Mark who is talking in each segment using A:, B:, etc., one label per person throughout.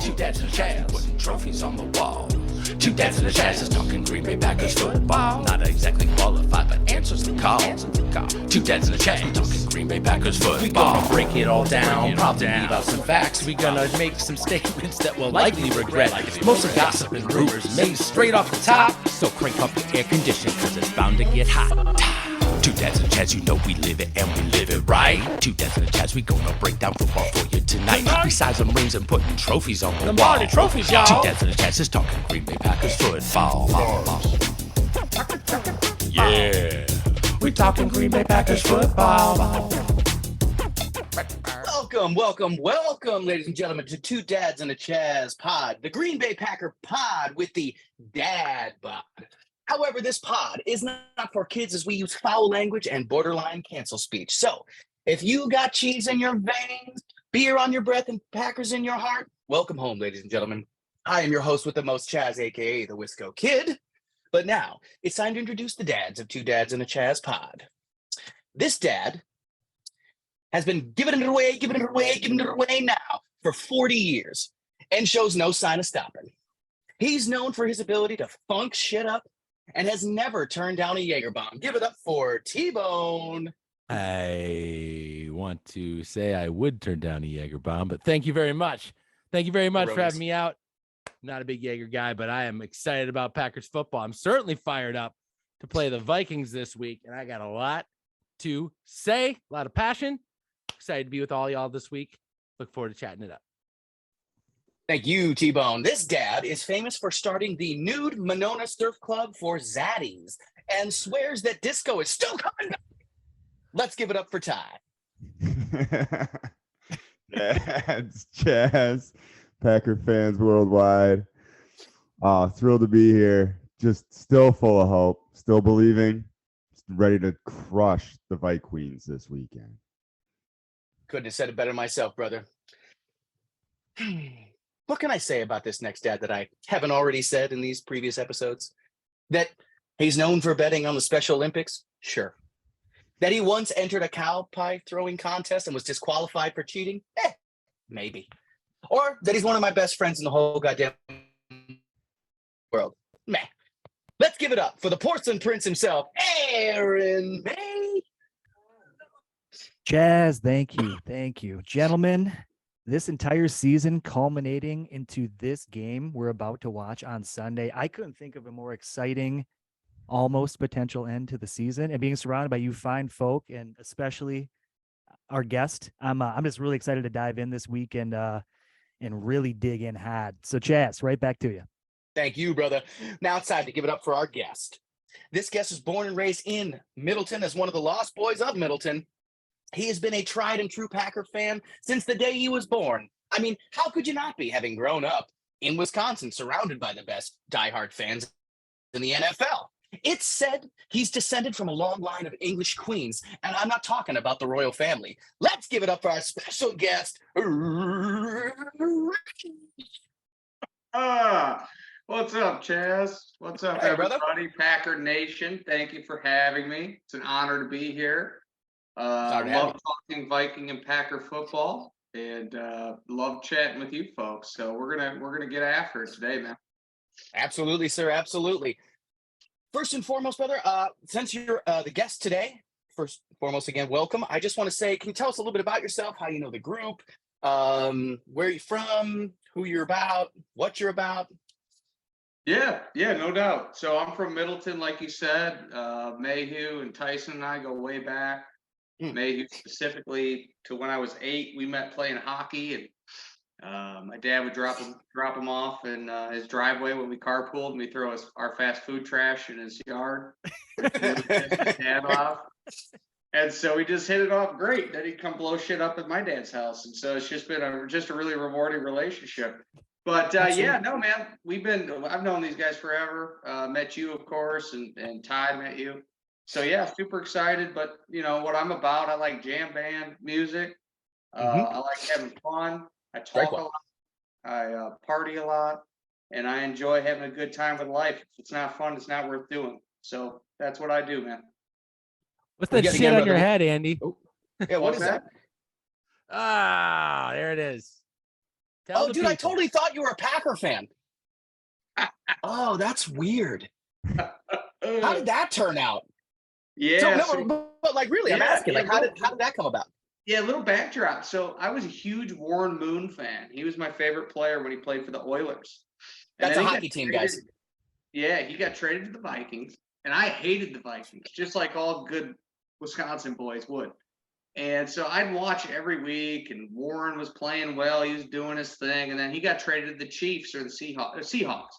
A: Two dads and a Chaz putting trophies on the wall. Two dads and a Chaz is talking Green Bay Packers football. Not exactly qualified, but answers the call. Two dads and a Chaz talking Green Bay Packers football. We gonna break it all down, probably leave out some facts. We gonna make some statements that we'll likely regret. Mostly gossip and rumors made straight off the top. So crank up the air conditioning, cause it's bound to get hot. Two dads and a Chaz, you know we live it and we live it right. Two dads and a Chaz, we gonna break down football for you tonight. Besides some rings and putting trophies on the wall. Trophies, y'all. Two dads and a Chaz is talking Green Bay Packers football. Yeah, we talking Green Bay Packers football.
B: Welcome, ladies and gentlemen, to Two Dads and a Chaz pod, the Green Bay Packer pod with the dad bod. However, this pod is not for kids as we use foul language and borderline cancel speech. So if you got cheese in your veins, beer on your breath, and Packers in your heart, welcome home, ladies and gentlemen. I am your host with the most, Chaz, a.k.a. the Wisco Kid. But now it's time to introduce the dads of Two Dads and a Chaz pod. This dad has been giving it away now for 40 years and shows no sign of stopping. He's known for his ability to funk shit up and has never turned down a Jaeger bomb. Give it up for T-Bone.
C: I want to say I would turn down a Jaeger bomb, but thank you very much. Thank you very much for having me out. Not a big Jaeger guy, but I am excited about Packers football. I'm certainly fired up to play the Vikings this week, and I got a lot to say, a lot of passion. Excited to be with all y'all this week. Look forward to chatting it up.
B: Thank you, T-Bone. This dad is famous for starting the Nude Monona Surf Club for Zaddies and swears that disco is still coming back. Let's give it up for Ty.
D: Dads, Chaz, Packer fans worldwide. Thrilled to be here. Just still full of hope, still believing, just ready to crush the Vikings this weekend.
B: Couldn't have said it better myself, brother. What can I say about this next dad that I haven't already said in these previous episodes? That he's known for betting on the Special Olympics? Sure. That he once entered a cow pie throwing contest and was disqualified for cheating? Maybe. Or that he's one of my best friends in the whole goddamn world? Meh. Let's give it up for the porcelain prince himself, Aaron May.
E: Chaz, thank you. Gentlemen, this entire season culminating into this game we're about to watch on Sunday. I couldn't think of a more exciting, almost potential end to the season, and being surrounded by you fine folk, and especially our guest. I'm just really excited to dive in this week and really dig in hard. So Chaz, right back to you.
B: Thank you, brother. Now it's time to give it up for our guest. This guest was born and raised in Middleton as one of the lost boys of Middleton. He has been a tried and true Packer fan since the day he was born. I mean, how could you not be, having grown up in Wisconsin, surrounded by the best diehard fans in the NFL? It's said he's descended from a long line of English queens, and I'm not talking about the royal family. Let's give it up for our special guest,
F: What's up, Chaz? What's up,
B: Hey,
F: everybody?
B: brother.
F: Packer Nation, thank you for having me. It's an honor to be here.
B: Sorry to have
F: Love talking Viking and Packer football, and love chatting with you folks. So we're gonna get after it today, man.
B: Absolutely, sir. Absolutely. First and foremost, brother, since you're the guest today, first and foremost, again, welcome. I just want to say, can you tell us a little bit about yourself, how you know the group, where you're from, who you're about, what you're about?
F: Yeah, no doubt. So I'm from Middleton, like you said. Mayhew and Tyson and I go way back. Mayhew specifically to when I was 8. We met playing hockey, and my dad would drop him off in his driveway when we carpooled, and we throw our fast food trash in his yard. His dad off. And so we just hit it off great. Then he'd come blow shit up at my dad's house, and so it's just been a really rewarding relationship. But yeah, no, man, I've known these guys forever. Met you, of course, and Ty met you. So yeah, super excited. But you know what I'm about. I like jam band music. I like having fun. I talk a lot. I party a lot, and I enjoy having a good time with life. If it's not fun, it's not worth doing. So that's what I do, man.
C: What's that shit on your head, Andy?
B: Yeah, what is that?
C: Ah, there it is. Tell
B: Oh,
C: the
B: dude, I
C: people.
B: totally thought you were a Packer fan. Oh, that's weird. How did that turn out?
F: Yeah.
B: But like, really, I'm
F: Yeah,
B: asking, like,
F: yeah,
B: how did that come about?
F: Yeah, a little backdrop. So I was a huge Warren Moon fan. He was my favorite player when he played for the Oilers. And
B: That's a
F: then he
B: hockey
F: got
B: team,
F: traded-
B: guys.
F: Yeah, he got traded to the Vikings, and I hated the Vikings, just like all good Wisconsin boys would. And so I'd watch every week, and Warren was playing well. He was doing his thing, and then he got traded to the Chiefs or the Seahawks.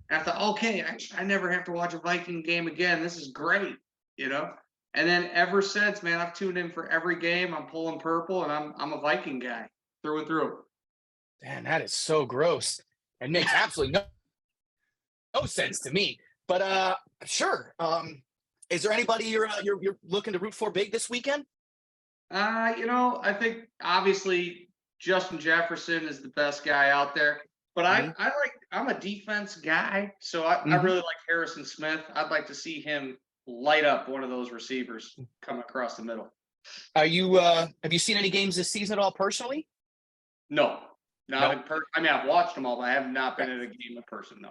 F: And I thought, okay, I never have to watch a Viking game again. This is great, you know. And then ever since, man, I've tuned in for every game. I'm pulling purple, and I'm a Viking guy through and through.
B: Man, that is so gross. It makes absolutely no sense to me. But sure. Is there anybody you're looking to root for big this weekend?
F: I think obviously Justin Jefferson is the best guy out there. But I'm a defense guy, so I really like Harrison Smith. I'd like to see him light up one of those receivers coming across the middle.
B: Are you have you seen any games this season at all personally?
F: No, not in person. I mean, I've watched them all, but I have not been at a game in person. No.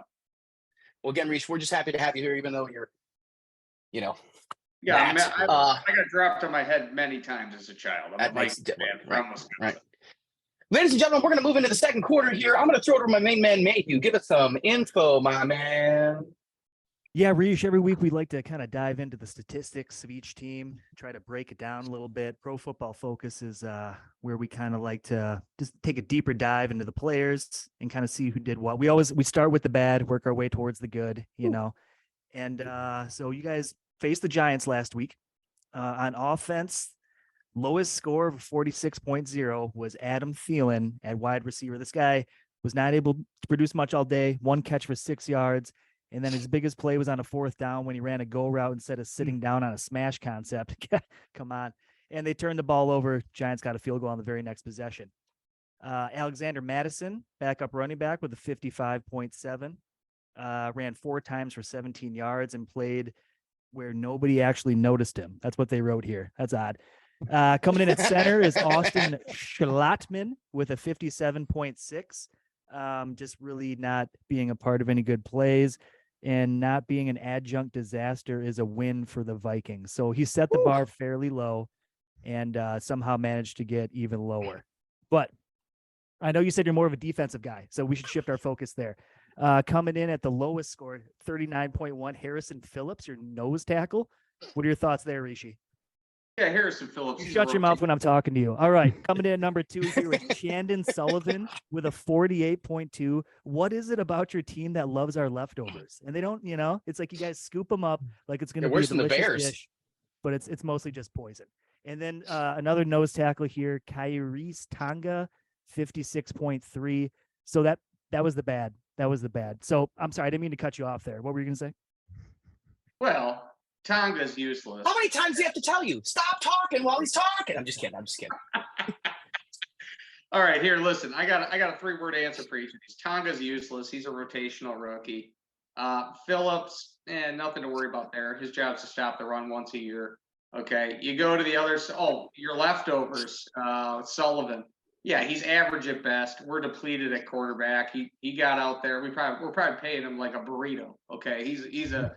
B: Well, again, Reese, we're just happy to have you here, even though you're,
F: Yeah,
B: Matt,
F: I got dropped on my head many times as a child.
B: That makes it different, right.
F: Right.
B: Ladies and gentlemen, we're going to move into the second quarter here. I'm going to throw it over to my main man, Mayhew. Give us some info, my man.
E: Yeah, Reish, every week we like to kind of dive into the statistics of each team, try to break it down a little bit. Pro Football Focus is where we kind of like to just take a deeper dive into the players and kind of see who did what. We start with the bad, work our way towards the good, you know. And so you guys faced the Giants last week. On offense, lowest score of 46.0 was Adam Thielen at wide receiver. This guy was not able to produce much all day, 1 catch for 6 yards. And then his biggest play was on a 4th down when he ran a go route instead of sitting down on a smash concept. Come on. And they turned the ball over. Giants got a field goal on the very next possession. Alexander Madison, backup running back with a 55.7, ran 4 times for 17 yards and played where nobody actually noticed him. That's what they wrote here. That's odd. Coming in at center is Austin Schlottman with a 57.6. Just really not being a part of any good plays and not being an adjunct disaster is a win for the Vikings. So he set the bar fairly low and somehow managed to get even lower. But I know you said you're more of a defensive guy, so we should shift our focus there. Coming in at the lowest score, 39.1, Harrison Phillips, your nose tackle. What are your thoughts there, Rishi?
F: Yeah, Harrison Phillips.
E: Shut your mouth when I'm talking to you. All right. Coming in at number 2 here is Chandon Sullivan with a 48.2. What is it about your team that loves our leftovers? And they don't, it's like you guys scoop them up like it's going to be a delicious dish, but it's mostly just poison. And then another nose tackle here, Kyrie's Tonga, 56.3. So that was the bad. That was the bad. So I'm sorry, I didn't mean to cut you off there. What were you going to say?
F: Well, Tonga's useless.
B: How many times do you have to tell you? Stop talking while he's talking. I'm just kidding.
F: All right, here, listen. I got a 3-word answer for each of these. Tonga's useless. He's a rotational rookie. Phillips, nothing to worry about there. His job's to stop the run once a year. Okay, you go to the others. Oh, your leftovers. Sullivan. Yeah, he's average at best. We're depleted at quarterback. He got out there. We're probably paying him like a burrito. Okay, he's a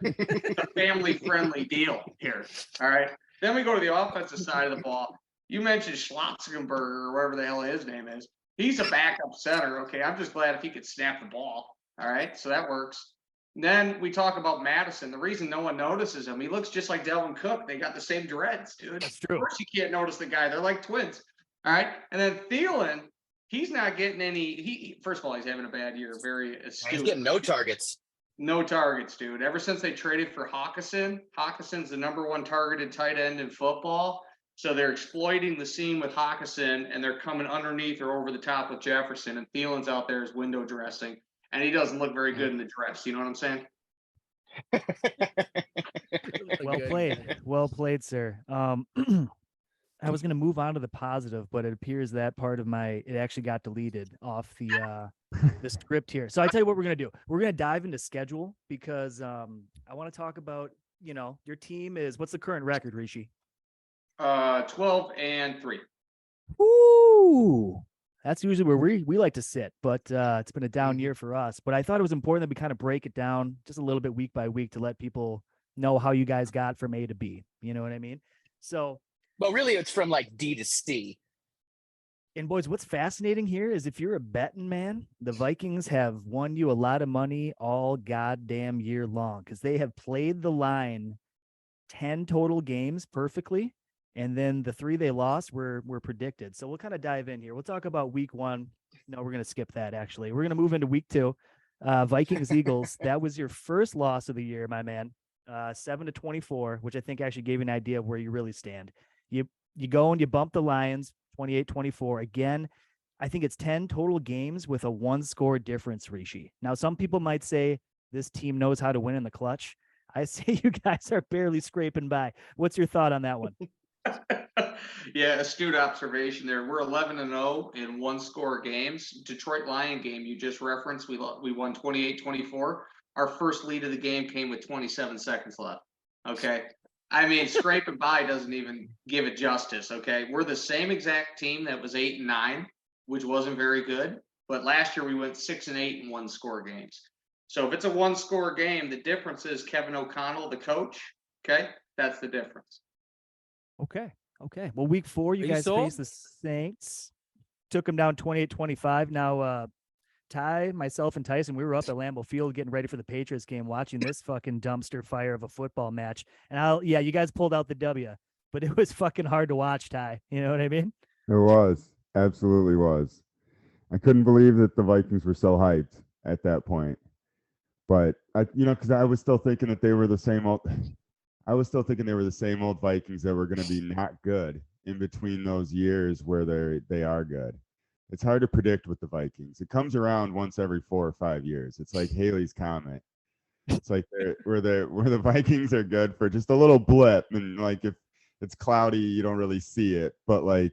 F: family friendly deal here. All right. Then we go to the offensive side of the ball. You mentioned Schlotzenberger or whatever the hell his name is. He's a backup center. Okay, I'm just glad if he could snap the ball. All right, so that works. And then we talk about Madison. The reason no one notices him, he looks just like Delvin Cook. They got the same dreads, dude.
E: That's true.
F: Of course you can't notice the guy. They're like twins. All right. And then Thielen, he's not getting any. First of all, he's having a bad year. Very astute.
B: He's getting no targets.
F: No targets, dude. Ever since they traded for Hawkinson's the number 1 targeted tight end in football. So they're exploiting the seam with Hawkinson, and they're coming underneath or over the top with Jefferson. And Thielen's out there as window dressing, and he doesn't look very good in the dress. You know what I'm saying?
E: Well played, sir. I was going to move on to the positive, but it appears that part of it actually got deleted off the script here. So I tell you what we're going to do. We're going to dive into schedule because I want to talk about, your team what's the current record, Rishi?
F: 12-3.
E: Ooh, That's usually where we like to sit, but it's been a down year for us. But I thought it was important that we kind of break it down just a little bit week by week to let people know how you guys got from A to B. You know what I mean? So,
B: But really, it's from like D to C.
E: and boys, what's fascinating here is if you're a betting man, the Vikings have won you a lot of money all goddamn year long because they have played the line 10 total games perfectly. And then the 3 they lost were predicted. So we'll kind of dive in here. We'll talk about week 1. No, we're going to skip that, actually. We're going to move into week 2. Vikings Eagles. That was your first loss of the year, my man. 7-24, which I think actually gave you an idea of where you really stand. You go and you bump the Lions 28-24. Again, I think it's 10 total games with a 1-score difference, Rishi. Now, some people might say this team knows how to win in the clutch. I say you guys are barely scraping by. What's your thought on that one?
F: Yeah, astute observation there. We're 11-0 in 1-score games. Detroit Lion game you just referenced, we won 28-24. Our first lead of the game came with 27 seconds left. Okay. I mean, scraping by doesn't even give it justice. Okay. We're the same exact team that was 8-9, which wasn't very good. But last year we went 6-8 in 1-score games. So if it's a 1-score game, the difference is Kevin O'Connell, the coach. Okay. That's the difference.
E: Okay. Well, week 4, you guys faced the Saints. Took them down 28-25. Now, Ty, myself, and Tyson, we were up at Lambeau Field getting ready for the Patriots game, watching this fucking dumpster fire of a football match. And you guys pulled out the W, but it was fucking hard to watch, Ty. You know what I mean?
D: It was. Absolutely was. I couldn't believe that the Vikings were so hyped at that point. But because I was still thinking that they were the same old. I was still thinking they were the same old Vikings that were going to be not good in between those years where they are good. It's hard to predict with the Vikings. It comes around once every 4 or 5 years. It's like Haley's Comet. It's like where the Vikings are good for just a little blip, and like if it's cloudy, you don't really see it. But like,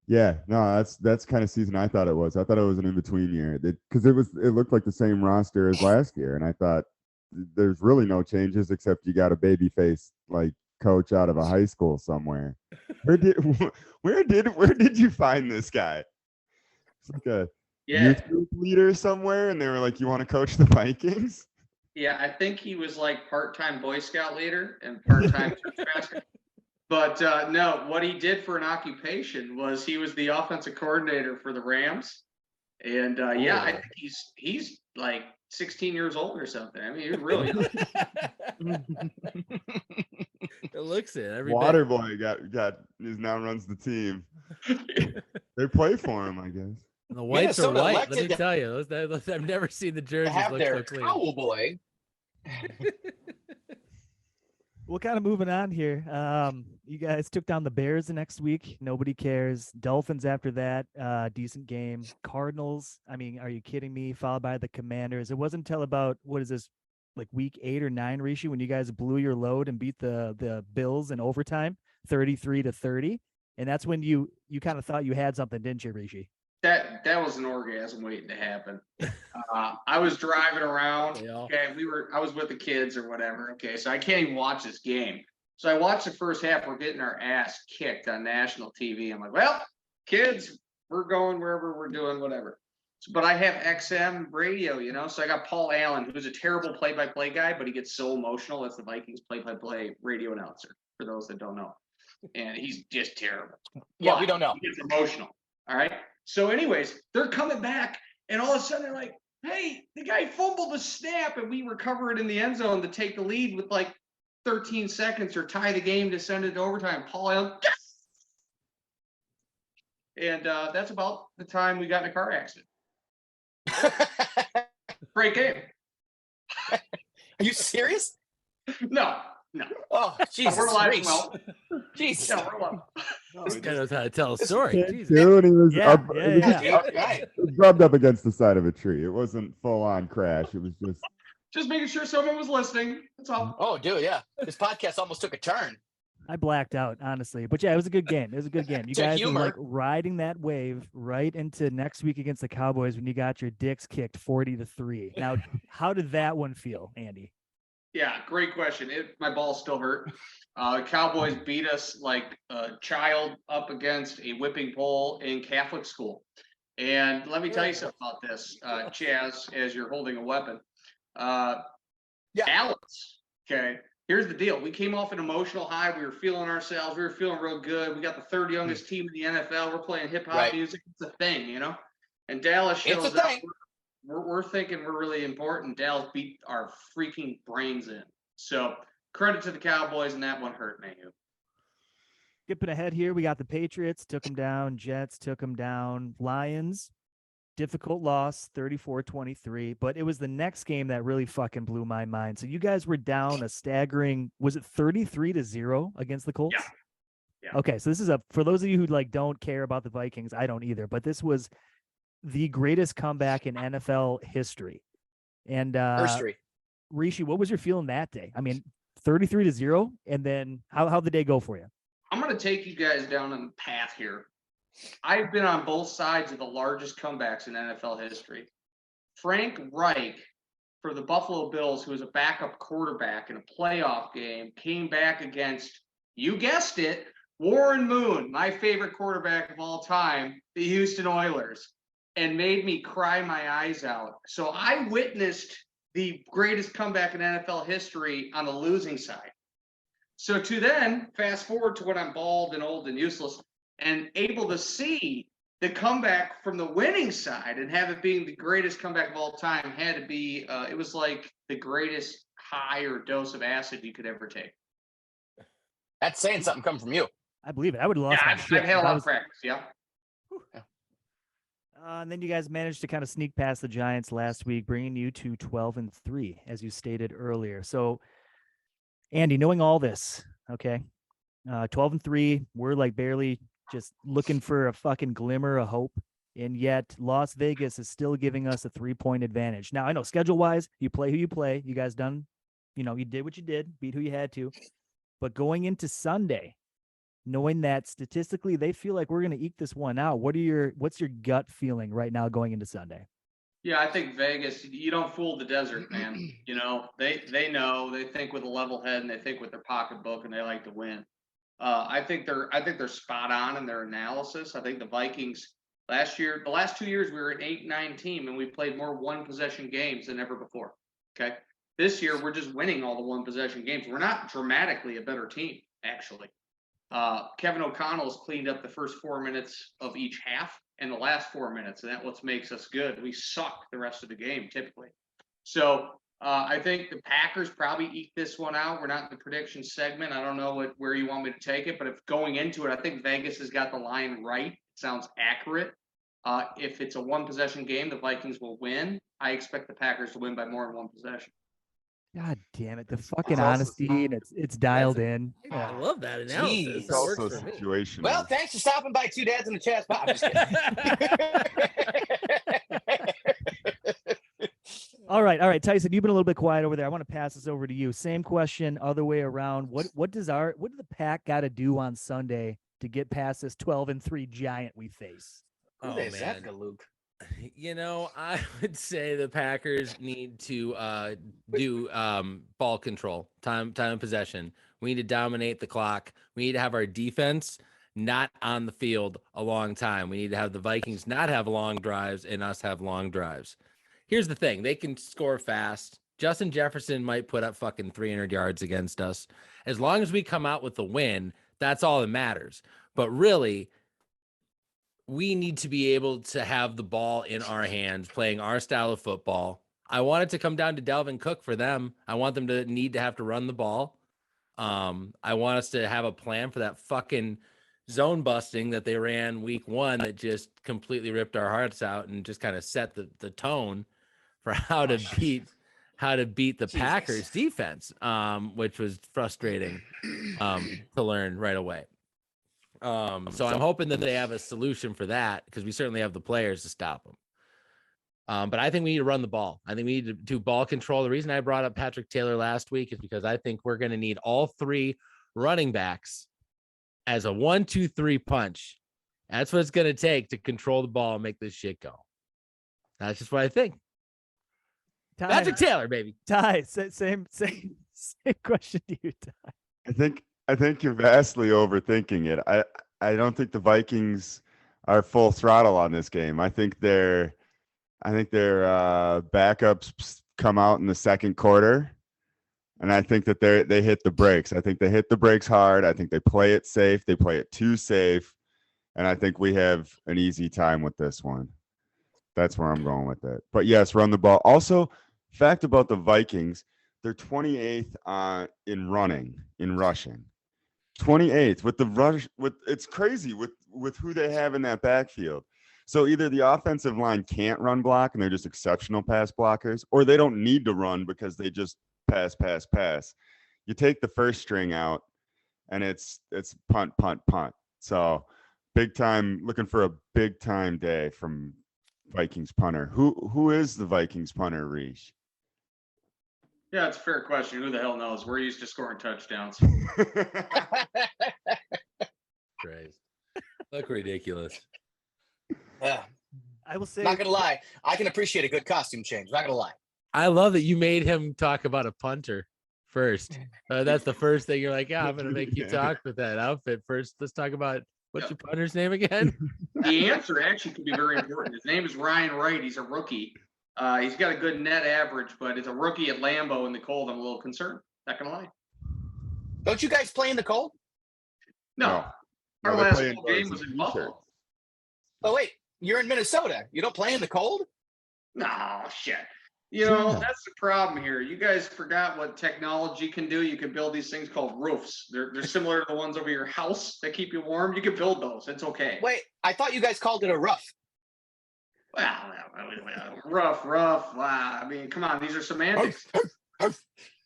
D: yeah, no, that's kind of season I thought it was. I thought it was an in between year because it looked like the same roster as last year, and I thought there's really no changes except you got a baby face like coach out of a high school somewhere. Where did you find this guy? It's like a youth group leader somewhere, and they were like, "You want to coach the Vikings?"
F: Yeah, I think he was like part-time Boy Scout leader and part-time church pastor. But no, what he did for an occupation was he was the offensive coordinator for the Rams, and I think he's like 16 years old or something. I mean, he was really young.
C: It looks it. Every
D: Water boy now runs the team. They play for him, I guess.
C: The whites are white. Let me tell you, I've never seen the jerseys
B: have
C: look
B: their
C: so clean.
B: cowboy.
E: We're kind of moving on here. You guys took down the Bears the next week. Nobody cares. Dolphins after that. Decent game. Cardinals. I mean, are you kidding me? Followed by the Commanders. It wasn't until about, what is this, like week 8 or 9, Rishi, when you guys blew your load and beat the Bills in overtime, 33-30. And that's when you kind of thought you had something, didn't you, Rishi?
F: That was an orgasm waiting to happen. I was driving around. Okay, I was with the kids or whatever. Okay, so I can't even watch this game. So I watched the first half. We're getting our ass kicked on national TV. I'm like, well, kids, we're going wherever we're doing whatever. But I have XM radio, so I got Paul Allen, who's a terrible play-by-play guy, but he gets so emotional as the Vikings play-by-play radio announcer, for those that don't know. And he's just terrible.
B: Yeah, we don't know.
F: He gets emotional. All right. So anyways, they're coming back, and all of a sudden they're like, hey, the guy fumbled the snap, and we recover it in the end zone to take the lead with like 13 seconds or tie the game to send it to overtime. Paul Allen, yes! And that's about the time we got in a car accident. Great game.
B: Are you serious?
F: No.
B: Oh, Jesus.
F: We're alive and well.
B: Jesus.
F: Yeah, we're alive.
C: This guy knows how to tell a story.
D: Dude, he was
B: Right.
D: rubbed up against the side of a tree. It wasn't full on crash. It was
F: just making sure someone was listening. That's all.
B: Oh, dude, yeah. This podcast almost took a turn.
E: I blacked out, honestly. But yeah, it was a good game. You guys were like riding that wave right into next week against the Cowboys when you got your dicks kicked 40-3. Now, how did that one feel, Andy?
F: Yeah, great question. My balls still hurt. Cowboys beat us like a child up against a whipping pole in Catholic school. And let me tell you something about this, Chaz, as you're holding a weapon. Dallas, okay, here's the deal. We came off an emotional high. We were feeling ourselves. We were feeling real good. We got the third youngest team in the NFL. We're playing hip-hop music. It's a thing, you know? And Dallas shows up. We're thinking we're really important. Dallas beat our freaking brains in. So credit to the Cowboys, and that one hurt me.
E: Skipping ahead here, we got the Patriots, took them down. Jets took them down. Lions, difficult loss, 34-23. But it was the next game that really fucking blew my mind. So you guys were down a staggering, was it 33-0 against the Colts?
F: Yeah.
E: Okay, so this is for those of you who don't care about the Vikings, I don't either. But this was the greatest comeback in NFL history. And Rishi, what was your feeling that day? I mean, 33-0, and then how'd the day go for you?
F: I'm going to take you guys down on the path here. I've been on both sides of the largest comebacks in NFL history. Frank Reich for the Buffalo Bills, who was a backup quarterback in a playoff game, came back against, you guessed it, Warren Moon, my favorite quarterback of all time, the Houston Oilers, and made me cry my eyes out. So I witnessed the greatest comeback in NFL history on the losing side. So to then fast forward to when I'm bald and old and useless and able to see the comeback from the winning side and have it being the greatest comeback of all time had to be, it was like the greatest high or dose of acid you could ever take.
B: That's saying something coming from you.
E: I believe it. I would have lost my shit.
F: I've had a lot of practice, yeah.
E: And then you guys managed to kind of sneak past the Giants last week, bringing you to 12-3, as you stated earlier. So, Andy, knowing all this, okay, 12-3, we're like barely just looking for a fucking glimmer of hope, and yet Las Vegas is still giving us a 3-point advantage. Now, I know schedule-wise, you play who you play. You guys done, you did what you did, beat who you had to. But going into Sunday, knowing that statistically they feel like we're going to eke this one out, what's your gut feeling right now going into Sunday?
F: Yeah, I think Vegas, you don't fool the desert, man. They know, they think with a level head and they think with their pocketbook and they like to win. I think they're spot on in their analysis. I think the Vikings the last 2 years, we were an 8-9 team and we played more one possession games than ever before. Okay. This year, we're just winning all the one possession games. We're not dramatically a better team, actually. Kevin O'Connell's cleaned up the first 4 minutes of each half and the last 4 minutes, and that's what makes us good. We suck the rest of the game, typically. So I think the Packers probably eke this one out. We're not in the prediction segment. I don't know where you want me to take it, but if going into it, I think Vegas has got the line right. It sounds accurate. If it's a one-possession game, the Vikings will win. I expect the Packers to win by more than one possession.
E: God damn it. The fucking honesty, and it's dialed in.
C: I love that analysis.
D: It's also situational.
B: Well, thanks for stopping by Two Dads in the Chaz Pod. I'm just kidding.
E: All right, Tyson, you've been a little bit quiet over there. I want to pass this over to you. Same question, other way around. What do the Pack got to do on Sunday to get past this 12-3 giant we face?
C: Oh, man.
B: Luke.
C: I would say the Packers need to do ball control, time of possession. We need to dominate the clock. We need to have our defense not on the field a long time. We need to have the Vikings not have long drives and us have long drives. Here's the thing. They can score fast. Justin Jefferson might put up fucking 300 yards against us. As long as we come out with the win, that's all that matters. But really, we need to be able to have the ball in our hands, playing our style of football. I want it to come down to Dalvin Cook for them. I want them to need to have to run the ball. I want us to have a plan for that fucking zone busting that they ran week 1 that just completely ripped our hearts out and just kind of set the tone for how to beat the Packers defense, which was frustrating to learn right away. So I'm hoping that they have a solution for that because we certainly have the players to stop them. But I think we need to run the ball. I think we need to do ball control. The reason I brought up Patrick Taylor last week is because I think we're going to need all 3 running backs as a 1-2-3 punch. That's what it's going to take to control the ball and make this shit go. That's just what I think. Patrick Taylor, baby.
E: Ty, same question to you, Ty.
D: I think you're vastly overthinking it. I don't think the Vikings are full throttle on this game. I think their backups come out in the second quarter, and I think that they hit the brakes. I think they hit the brakes hard. I think they play it safe. They play it too safe, and I think we have an easy time with this one. That's where I'm going with it. But yes, run the ball. Also, fact about the Vikings, they're 28th in rushing. 28th with the rush. It's crazy with who they have in that backfield. So either the offensive line can't run block and they're just exceptional pass blockers, or they don't need to run because they just pass. You take the first string out, and it's punt. So big time, looking for a big time day from Vikings punter. Who is the Vikings punter, Reese?
F: Yeah, it's a fair question. Who the hell knows? We're used to scoring touchdowns.
C: Christ. Look ridiculous.
B: Yeah.
E: I will say,
B: Not gonna lie, I can appreciate a good costume change. Not gonna lie.
C: I love that you made him talk about a punter first. That's the first thing you're like, yeah, I'm gonna make you talk with that outfit first. Let's talk about what's your punter's name again?
F: The answer actually could be very important. His name is Ryan Wright. He's a rookie. He's got a good net average, but as a rookie at Lambeau in the cold, I'm a little concerned. Not gonna lie.
B: Don't you guys play in the cold?
F: No. Our last game was in Buffalo.
B: Oh wait, you're in Minnesota. You don't play in the cold?
F: No, shit. You know, that's the problem here. You guys forgot what technology can do. You can build these things called roofs. They're similar to the ones over your house that keep you warm. You can build those. It's okay.
B: Wait, I thought you guys called it a rough.
F: Well, rough. Wow. I mean, come on. These are semantics.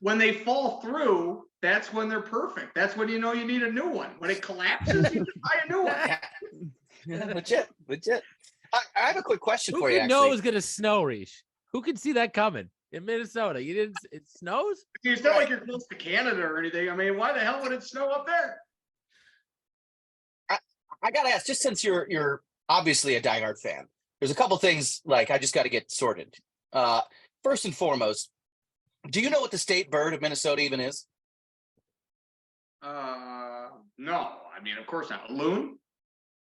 F: When they fall through, that's when they're perfect. That's when you know you need a new one. When it collapses, you can buy a new one.
B: Legit. I have a quick question
C: Who
B: for you.
C: could know it was gonna snow, Reese? Who could see that coming in Minnesota? You didn't. It snows.
F: It's not like you're close to Canada or anything. I mean, why the hell would it snow up there?
B: I gotta ask, just since you're obviously a diehard fan, there's a couple things like I just got to get sorted. First and foremost, do you know what the state bird of Minnesota even is?
F: No. I mean, of course not. A loon?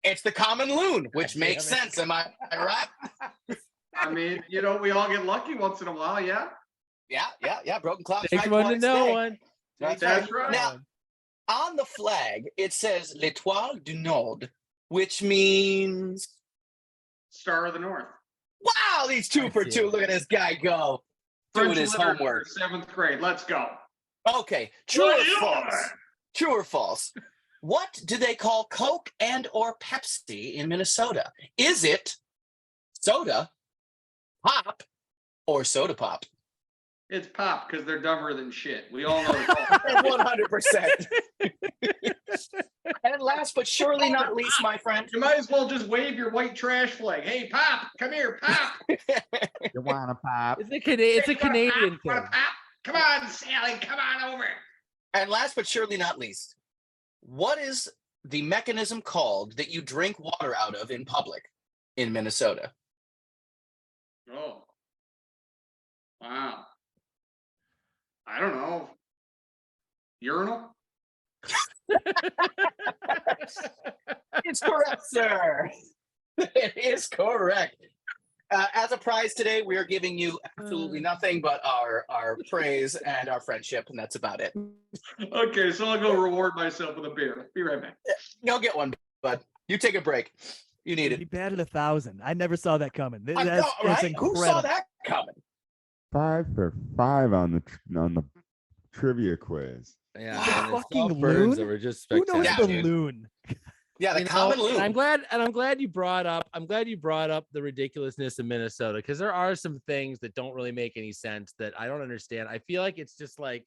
B: It's the common loon, which makes sense. Am I right?
F: I mean, you know, we all get lucky once in a while, yeah?
B: Yeah. Broken clouds.
C: Takes one to know one.
B: That's
F: right.
B: Now, on the flag, it says L'Étoile du Nord, which means
F: Star of the North.
B: wow, these 2 for 2. Look at this guy go. Doing his homework.
F: 7th grade. Let's go.
B: Okay. True or false? What do they call Coke and or Pepsi in Minnesota? Is it soda, pop, or soda pop?
F: It's pop because they're dumber than shit. We all know.
B: 100%. And last but surely not least, my friend.
F: You might as well just wave your white trash flag. Hey, Pop, come here, Pop.
D: You want a pop?
C: It's a Canadian thing.
F: Pop. Come on, Sally, come on over.
B: And last but surely not least, what is the mechanism called that you drink water out of in public in Minnesota?
F: Oh. Wow. I don't know. Urinal?
B: It's correct, sir. It is correct. As a prize today, we are giving you absolutely nothing but our praise and our friendship, and that's about it.
F: Okay, so I'll go reward myself with a beer. Be right back.
B: Go get one, bud. You take a break. You need
E: He
B: it.
E: batted 1,000. I never saw that coming.
B: I
E: That's,
B: know,
E: that's
B: right? Who
E: incredible.
B: saw that coming?
D: 5 for 5 on the trivia quiz.
C: Yeah,
E: The
C: and it's
E: fucking
C: all birds
E: loon?
C: that were just
E: Who knows
C: spectacular.
E: the
B: dude.
E: loon?
B: Yeah, the
C: You know,
B: common loon.
C: and I'm glad you brought up the ridiculousness of Minnesota, because there are some things that don't really make any sense that I don't understand. I feel like it's just like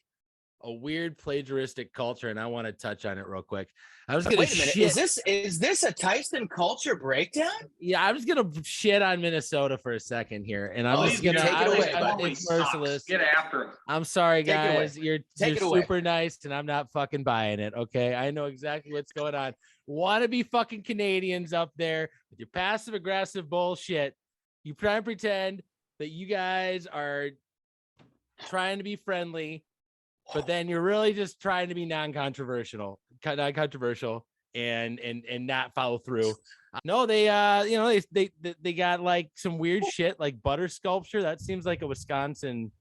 C: a weird plagiaristic culture, and I want to touch on it real quick. I was gonna
B: Wait a minute.
C: shit.
B: Is this a Tyson culture breakdown?
C: Yeah, I'm just gonna shit on Minnesota for a second here, and I'm
B: Oh,
C: just
B: you
C: gonna.
B: take it away,
C: I'm
B: bud.
C: it's merciless.
F: Get after him.
C: I'm sorry,
B: Take it away.
C: guys. You're
B: Take it away.
C: super nice, and I'm not fucking buying it. Okay, I know exactly what's going on. Want to be fucking Canadians up there with your passive aggressive bullshit? You try and pretend that you guys are trying to be friendly, but then you're really just trying to be non-controversial. and not follow through. No, they they got like some weird shit like butter sculpture. That seems like a Wisconsin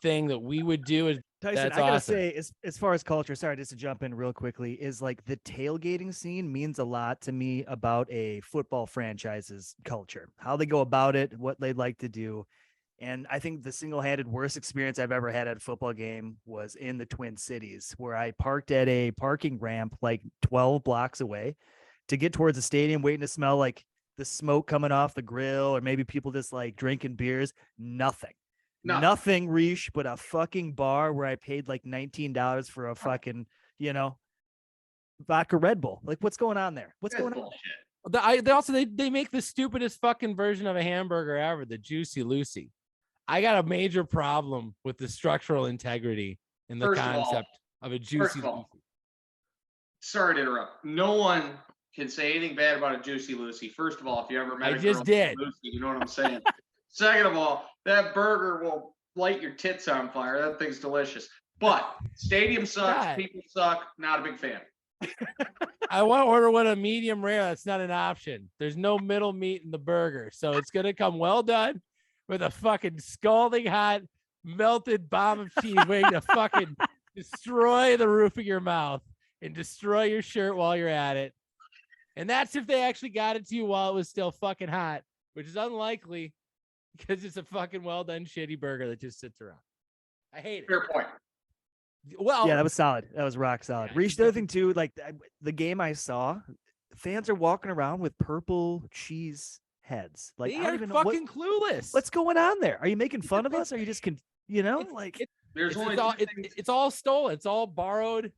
C: thing that we would do.
E: Tyson,
C: That's
E: I gotta
C: awesome.
E: say, as far as culture, sorry, just to jump in real quickly, is like the tailgating scene means a lot to me about a football franchise's culture, how they go about it, what they'd like to do. And I think the single-handed worst experience I've ever had at a football game was in the Twin Cities, where I parked at a parking ramp like 12 blocks away to get towards the stadium, waiting to smell like the smoke coming off the grill, or maybe people just like drinking beers. Nothing, Reesh, but a fucking bar where I paid like $19 for a fucking, vodka Red Bull. Like, what's going on there? What's going on?
C: They make the stupidest fucking version of a hamburger ever, the Juicy Lucy. I got a major problem with the structural integrity in the concept of a Juicy Lucy.
F: Sorry to interrupt. No one can say anything bad about a Juicy Lucy. First of all, if you ever met
C: a girl named
F: Lucy, you know what I'm saying. Second of all, that burger will light your tits on fire. That thing's delicious. But stadium sucks. People suck. Not a big fan.
C: I want to order one a medium rare. That's not an option. There's no middle meat in the burger. So it's going to come well done with a fucking scalding hot melted bomb of cheese waiting to fucking destroy the roof of your mouth and destroy your shirt while you're at it. And that's if they actually got it to you while it was still fucking hot, which is unlikely because it's a fucking well done shitty burger that just sits around. I hate it.
F: Fair point.
C: Well,
E: yeah, that was solid. That was rock solid. Reach the other thing too, like the game I saw, fans are walking around with purple cheese heads. Like,
C: they
E: I don't
C: are
E: even
C: fucking
E: know
C: clueless.
E: what's going on there. Are you making fun of us? Or are you just
C: it's all stolen. It's all borrowed,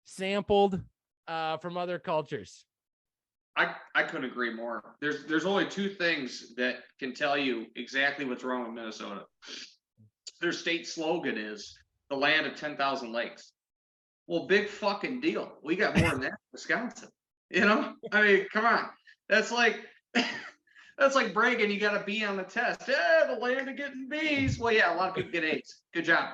C: sampled from other cultures.
F: I couldn't agree more. There's only two things that can tell you exactly what's wrong with Minnesota. Their state slogan is the land of 10,000 lakes. Well, big fucking deal. We got more than that in Wisconsin. I mean, come on. That's like bragging you got a B on the test. Yeah, the land of getting B's. Well, yeah, a lot of people get A's. Good job,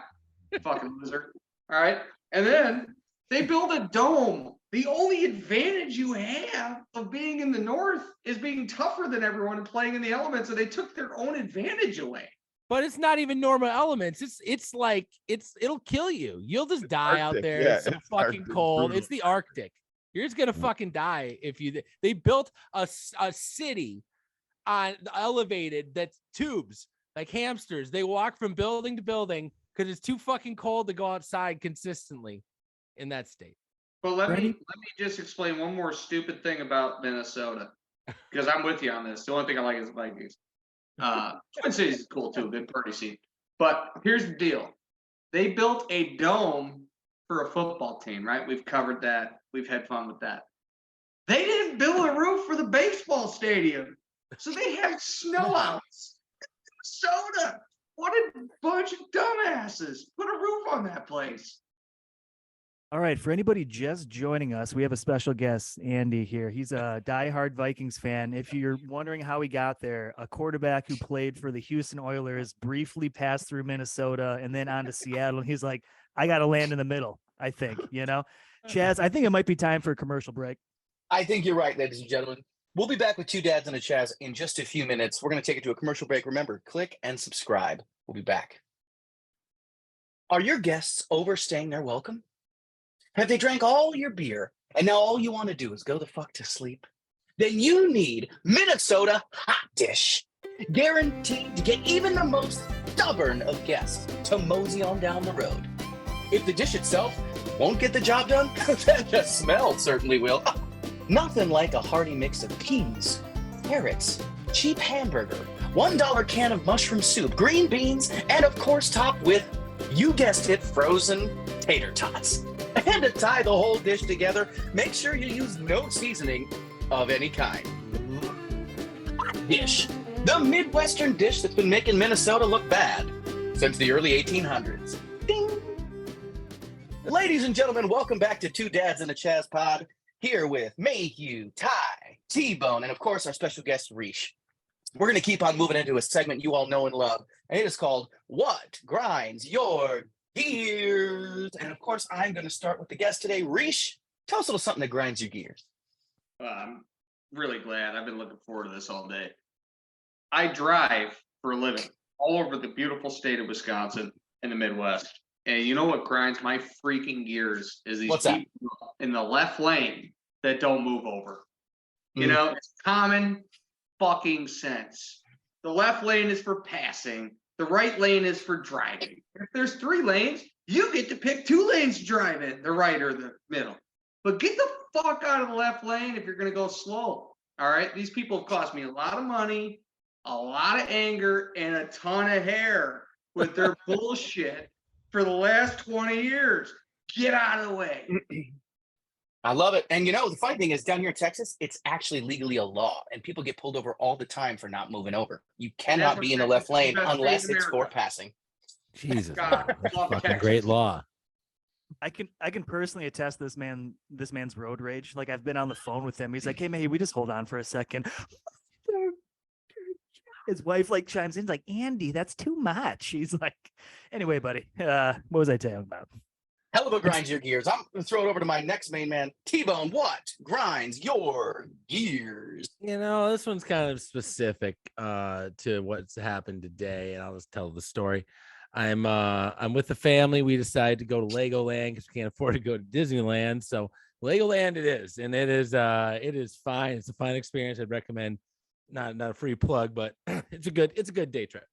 F: fucking loser. All right. And then they build a dome. The only advantage you have of being in the North is being tougher than everyone and playing in the elements, and they took their own advantage away.
C: But it's not even normal elements. It'll kill you. You'll just die Arctic, out there. Yeah, it's so fucking Arctic, cold. Brutal. It's the Arctic. You're just gonna fucking die if you. They built a city on elevated that's tubes like hamsters. They walk from building to building because it's too fucking cold to go outside consistently in that state.
F: But let me just explain one more stupid thing about Minnesota, because I'm with you on this. The only thing I like is the Vikings. Twin Cities is cool too, good party scene. But here's the deal: they built a dome for a football team, right? We've covered that. We've had fun with that. They didn't build a roof for the baseball stadium, so they have snow outs. Minnesota, what a bunch of dumbasses! Put a roof on that place.
E: All right, for anybody just joining us, we have a special guest, Andy, here. He's a diehard Vikings fan. If you're wondering how he got there, a quarterback who played for the Houston Oilers briefly passed through Minnesota and then on to Seattle. And he's like, I got to land in the middle, I think, Chaz, I think it might be time for a commercial break.
B: I think you're right, ladies and gentlemen. We'll be back with Two Dads and a Chaz in just a few minutes. We're going to take it to a commercial break. Remember, click and subscribe. We'll be back. Are your guests overstaying their welcome? Have they drank all your beer and now all you want to do is go the fuck to sleep? Then you need Minnesota Hot Dish. Guaranteed to get even the most stubborn of guests to mosey on down the road. If the dish itself won't get the job done, then the smell certainly will. Nothing like a hearty mix of peas, carrots, cheap hamburger, $1 can of mushroom soup, green beans, and of course topped with, you guessed it, frozen tater tots. And to tie the whole dish together, make sure you use no seasoning of any kind. Dish, the Midwestern dish that's been making Minnesota look bad since the early 1800s. Ding! Ladies and gentlemen, welcome back to Two Dads and a Chaz Pod, here with Mayhew, Ty, T-Bone, and of course our special guest, Reesh. We're going to keep on moving into a segment you all know and love, and it is called What Grinds Your Gears? And of course, I'm going to start with the guest today. Reesh, tell us a little something that grinds your gears.
F: I'm really glad. I've been looking forward to this all day. I drive for a living all over the beautiful state of Wisconsin in the Midwest. And you know what grinds my freaking gears is these
B: What's that?
F: people in the left lane that don't move over. You know, it's common fucking sense. The left lane is for passing. The right lane is for driving. If there's 3 lanes, you get to pick 2 lanes to drive in, the right or the middle. But get the fuck out of the left lane if you're going to go slow. All right? These people have cost me a lot of money, a lot of anger, and a ton of hair with their bullshit for the last 20 years. Get out of the way.
B: I love it. And the funny thing is down here in Texas, it's actually legally a law and people get pulled over all the time for not moving over. You cannot be in the left lane unless it's for passing.
C: Jesus,
F: God,
C: that's
F: love
C: fucking
F: Texas.
C: great law.
E: I can personally attest this man's road rage. Like I've been on the phone with him. He's like, "Hey man, we just hold on for a second." His wife like chimes in like, "Andy, that's too much." He's like, "Anyway, buddy, what was I telling about?"
B: Hell of a grinds your gears. I'm going to throw it over to my next main man, T-Bone. What grinds your gears?
C: This one's kind of specific to what's happened today, and I'll just tell the story. I'm with the family. We decided to go to Legoland because we can't afford to go to Disneyland. So Legoland it is, and it is fine. It's a fine experience. I'd recommend. Not a free plug, but it's a good day trip.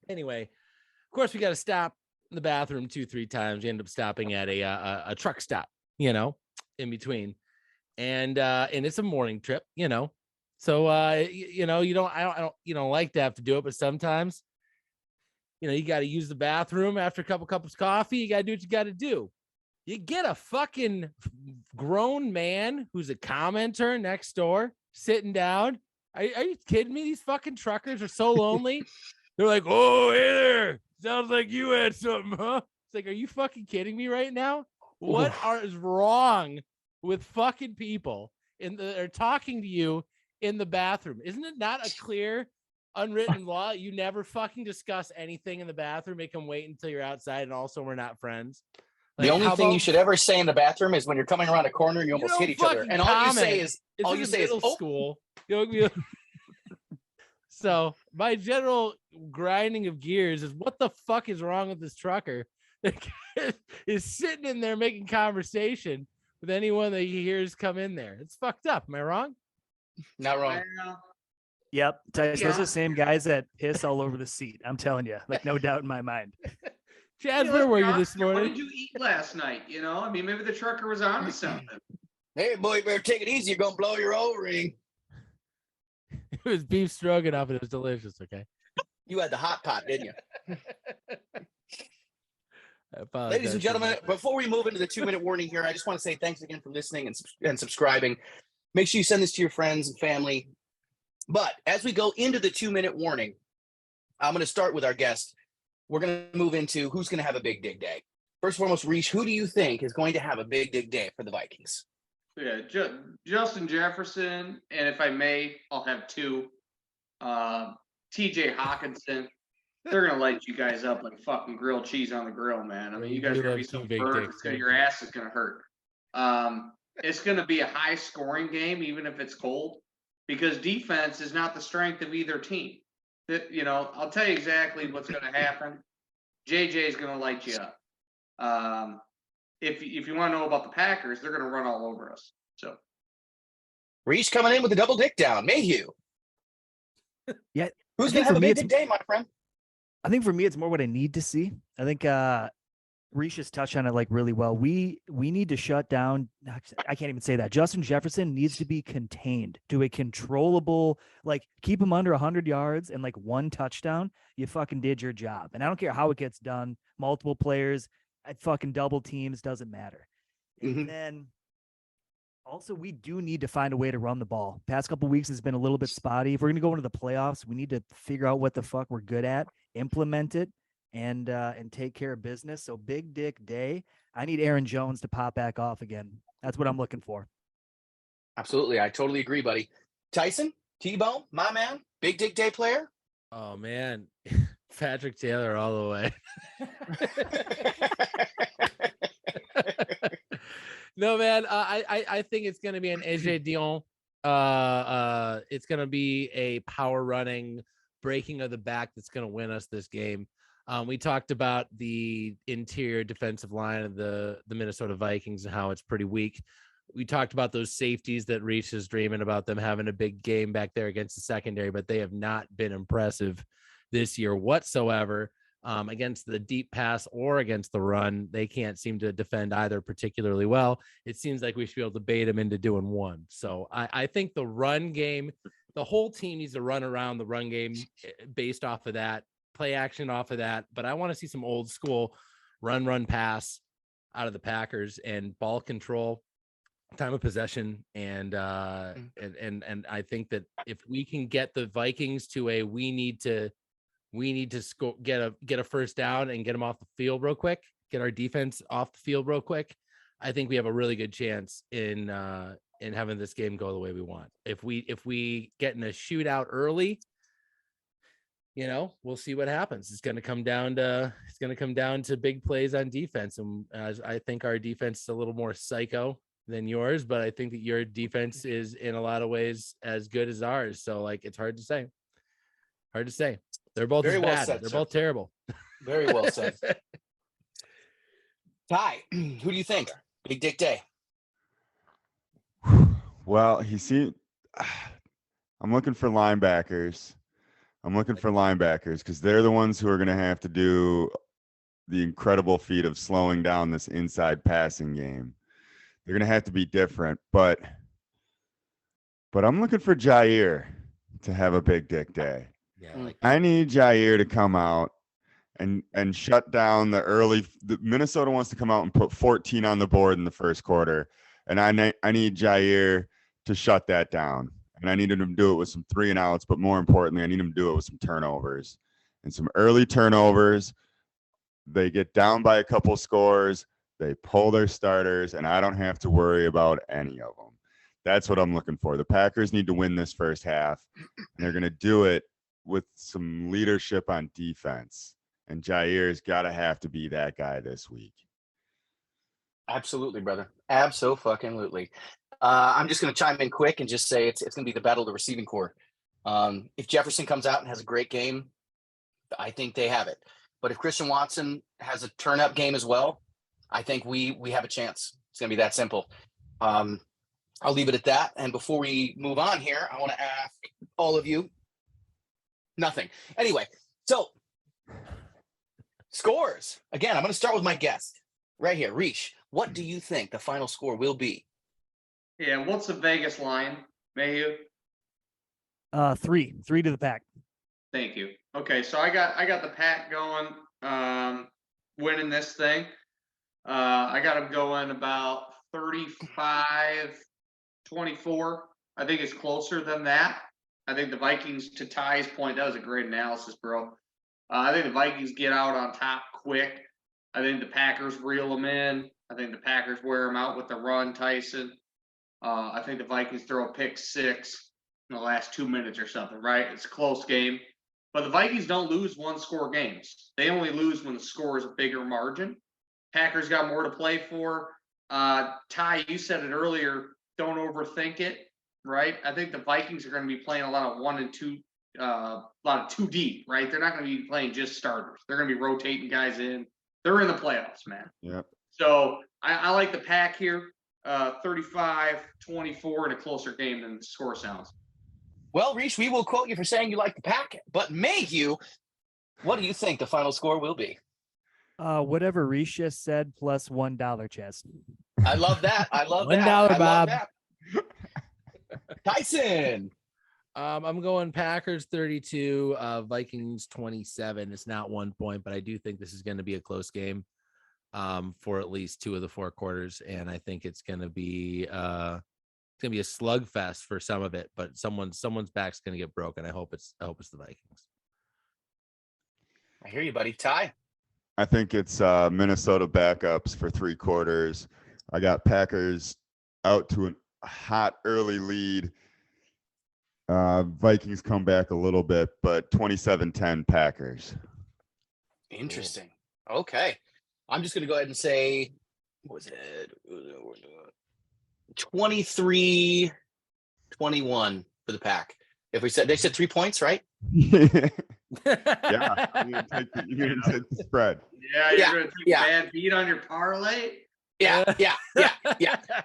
C: Anyway, of course we got to stop in the bathroom 2-3 times. We end up stopping at a truck stop, in between, and it's a morning trip, So you don't like to have to do it, but sometimes, you got to use the bathroom after a couple cups of coffee. You got to do what you got to do. You get a fucking grown man who's a commenter next door sitting down. Are you kidding me? These fucking truckers are so lonely. They're like, "Oh, hey there. Sounds like you had something, huh?" It's like, are you fucking kidding me right now? What is wrong with fucking people they're talking to you in the bathroom? Isn't it not a clear, unwritten law? You never fucking discuss anything in the bathroom. Make them wait until you're outside, and also we're not friends.
B: The only thing you should ever say in the bathroom is when you're coming around a corner and you almost hit each other. And all you say is,
C: school. So my general grinding of gears is, what the fuck is wrong with this trucker that is sitting in there making conversation with anyone that he hears come in there? It's fucked up. Am I wrong?
B: Not wrong.
E: Yep. Those are the same guys that piss all over the seat. I'm telling you, like no doubt in my mind.
C: Chaz, where were you this morning?
F: What did you eat last night? Maybe the trucker was on to something.
B: Hey, boy, you better take it easy. You're going to blow your O-ring.
C: It was beef stroganoff and it was delicious. Okay.
B: You had the hot pot, didn't you? Ladies and gentlemen, before we move into the 2-minute warning here, I just want to say thanks again for listening and subscribing. Make sure you send this to your friends and family. But as we go into the 2-minute warning, I'm going to start with our guest. We're going to move into who's going to have a big dig day. First and foremost, Reese, who do you think is going to have a big dig day for the Vikings?
F: Yeah, Justin Jefferson, and if I may, I'll have 2. TJ Hawkinson. They're gonna light you guys up like fucking grilled cheese on the grill, man. I mean, you guys are gonna be so burnt. Your ass is gonna hurt. It's gonna be a high scoring game, even if it's cold, because defense is not the strength of either team. I'll tell you exactly what's gonna happen. JJ is gonna light you up. If you want to know about the Packers, they're going to run all over us. So,
B: Reese coming in with a double dick down. Mayhew.
E: Yeah.
B: Who's going to have a big dig day, my friend?
E: I think for me, it's more what I need to see. I think Reese just touched on it like really well. We need to shut down. I can't even say that. Justin Jefferson needs to be contained to a controllable, like keep him under 100 yards and like 1 touchdown. You fucking did your job. And I don't care how it gets done. Multiple players. At fucking double teams, doesn't matter. And then also we do need to find a way to run the ball. Past couple of weeks has been a little bit spotty. If we're going to go into the playoffs, we need to figure out what the fuck we're good at, implement it, and take care of business. So big dick day. I need Aaron Jones to pop back off again. That's what I'm looking for.
B: Absolutely. I totally agree, buddy. Tyson, T-Bone, my man, big dick day player.
C: Oh man. Patrick Taylor all the way. No, man. I think it's going to be an AJ Dion It's going to be a power running breaking of the back that's going to win us this game. We talked about the interior defensive line of the Minnesota Vikings and how it's pretty weak. We talked about those safeties that Reese is dreaming about them having a big game back there against the secondary, but they have not been impressive this year whatsoever. Against the deep pass or against the run, they can't seem to defend either particularly well. It seems like we should be able to bait them into doing one. So I think the run game, the whole team needs to run around the run game based off of that, play action off of that. But I want to see some old school run, pass out of the Packers and ball control, time of possession. And I think that if we can get the Vikings to a, we need to score, get a first down and get them off the field real quick, get our defense off the field real quick, I think we have a really good chance in having this game go the way we want. If we get in a shootout early, we'll see what happens. It's going to come down to big plays on defense. And I think our defense is a little more psycho than yours, but I think that your defense is in a lot of ways as good as ours. So it's hard to say. They're both
B: Very
C: as
B: well
C: bad.
B: said,
C: They're
B: sir.
C: both terrible.
B: Very well said. Ty, who do you think? Big Dick Day.
D: Well, I'm looking for linebackers. Because they're the ones who are going to have to do the incredible feat of slowing down this inside passing game. They're going to have to be different, but I'm looking for Jair to have a big dick day.
C: Yeah,
D: I need Jair to come out and shut down the Minnesota wants to come out and put 14 on the board in the first quarter, and I need Jair to shut that down. And I need him to do it with some 3 and outs, but more importantly, I need him to do it with some turnovers and some early turnovers. They get down by a couple scores, they pull their starters, and I don't have to worry about any of them. That's what I'm looking for. The Packers need to win this first half, and they're going to do it with some leadership on defense. And Jair's got to have to be that guy this week.
B: Absolutely, brother. Abso-fucking-lutely. I'm just going to chime in quick and just say it's going to be the battle of the receiving core. If Jefferson comes out and has a great game, I think they have it. But if Christian Watson has a turn-up game as well, I think we have a chance. It's going to be that simple. I'll leave it at that. And before we move on here, I want to ask all of you nothing. Anyway, so scores. Again, I'm going to start with my guest right here. Reesh, what do you think the final score will be?
F: Yeah, what's the Vegas line, Mayhew?
E: 3 to the Pack.
F: Thank you. Okay, so I got the Pack going, winning this thing. I got them going about 35-24. I think it's closer than that. I think the Vikings, to Ty's point, that was a great analysis, bro. I think the Vikings get out on top quick. I think the Packers reel them in. I think the Packers wear them out with the run, Tyson. I think the Vikings throw a pick 6 in the last 2 minutes or something, right? It's a close game. But the Vikings don't lose one-score games. They only lose when the score is a bigger margin. Packers got more to play for. Ty, you said it earlier, don't overthink it, right? I think the Vikings are going to be playing a lot of 1 and 2, a lot of 2 deep, right? They're not going to be playing just starters. They're going to be rotating guys in. They're in the playoffs, man.
D: Yep.
F: So I like the Pack here, 35-24 in a closer game than the score sounds.
B: Well, Reesh, we will quote you for saying you like the Pack, but Mayhew, what do you think the final score will be?
E: Whatever Reesh just said, plus $1 chest.
B: I love that. I love
C: $1,
B: that.
C: Bob.
B: Tyson.
C: I'm going Packers 32, Vikings 27. It's not 1 point, but I do think this is going to be a close game for at least 2 of the 4 quarters, and I think it's going to be a slugfest for some of it. But someone's back's going to get broken. I hope it's the Vikings.
B: I hear you, buddy. Ty.
D: I think it's Minnesota backups for 3 quarters. I got Packers out to a hot early lead. Vikings come back a little bit, but 27-10 Packers.
B: Interesting. Okay. I'm just going to go ahead and say, what was it? 23-17 21 for the Pack. If we said they said 3 points, right?
D: Yeah, you're gonna take the spread.
F: Yeah, you're gonna take
B: yeah.
F: a bad beat on your parlay.
B: Yeah.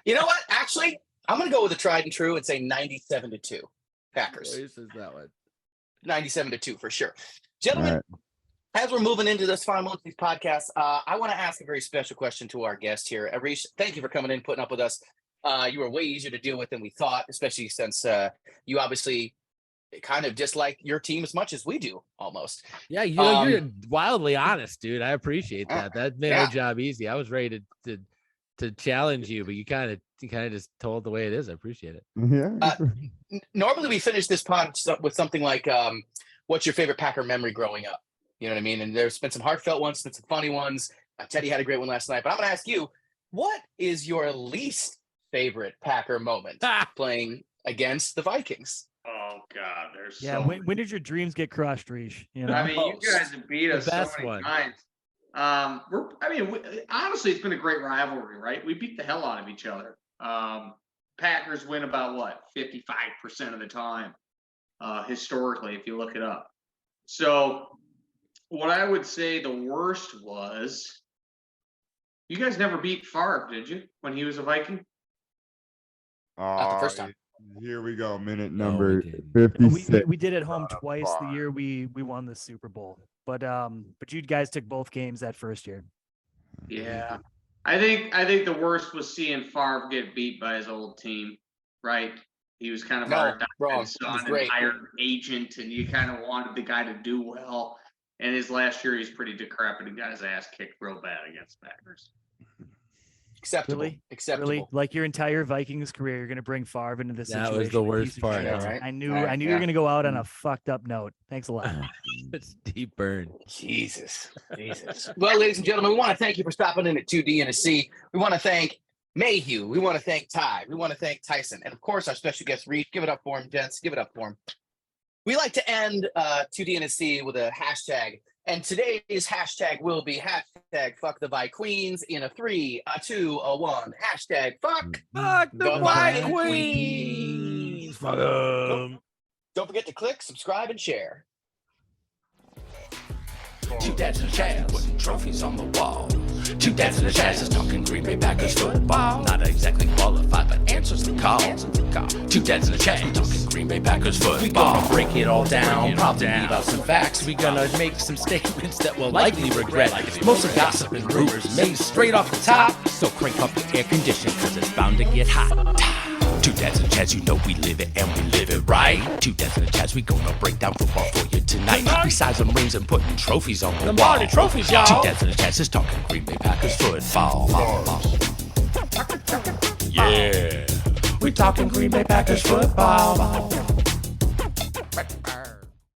B: You know what? Actually, I'm gonna go with a tried and true and say 97-2 Packers.
C: Is that one?
B: 97-2 for sure. Gentlemen, as we're moving into this final month of these podcasts, I want to ask a very special question to our guest here. Arish, thank you for coming in, putting up with us. You were way easier to deal with than we thought, especially since you obviously kind of dislike your team as much as we do, almost.
C: Yeah, you're wildly honest, dude. I appreciate that. That made our job easy. I was ready to challenge you, but you kind of just told the way it is. I appreciate it.
D: Yeah.
B: Normally we finish this pod with something like, what's your favorite Packer memory growing up? You know what I mean? And there's been some heartfelt ones, been some funny ones. Teddy had a great one last night, but I'm going to ask you, what is your least favorite Packer moment playing against the Vikings?
F: Oh God, there's
E: when did your dreams get crushed, Reach? You know?
F: I mean, you guys have beat us so many times. Honestly, it's been a great rivalry, right? We beat the hell out of each other. Packers win about 55% of the time, historically, if you look it up. So what I would say the worst was, you guys never beat Favre, did you, when he was a Viking?
B: Not the first time.
D: Here we go. Minute number 56.
E: We did it home twice the year we won the Super Bowl. But you guys took both games that first year.
F: Yeah. I think the worst was seeing Favre get beat by his old team, right? He was kind of our son and hired agent, and you kind of wanted the guy to do well. And his last year, he's pretty decrepit. He got his ass kicked real bad against Packers.
B: Acceptable.
E: Really? Like your entire Vikings career, you're going to bring Favre into this situation.
C: That was the worst part.
B: Right?
E: I knew you were going to go out on a fucked up note. Thanks a lot.
C: It's deep burn.
B: Jesus. Well, ladies and gentlemen, we want to thank you for stopping in at 2D and a C. We want to thank Mayhew. We want to thank Ty. We want to thank Tyson. And, of course, our special guest, Reed. Give it up for him, gents. Give it up for him. We like to end 2D and a C with a hashtag. And today's hashtag will be hashtag fuck the Vikings in a 3, a 2, a 1. Hashtag fuck
C: the Vikings. Fuck them.
B: Don't forget to click, subscribe, and share.
A: Two dads in a chaz, putting trophies on the wall. Two dads in a chaz is talking Green Bay Packers football. Not exactly qualified, but answers the call. Two dads in a chaz, talking Green Bay Packers football. We gonna break it all down, probably leave out some facts. We gonna make some statements that we'll likely regret. Most of gossip and rumors made straight off the top. So crank up your air condition, cause it's bound to get hot. Two dads in a chaz, you know we live it and we live it right. Two dads in a chaz, we gonna break down football for you tonight. Besides some rings and putting trophies on the wall. Trophies, y'all. Two dads in a chaz is talking Green Bay Packers football. Yeah, we talking Green Bay Packers football.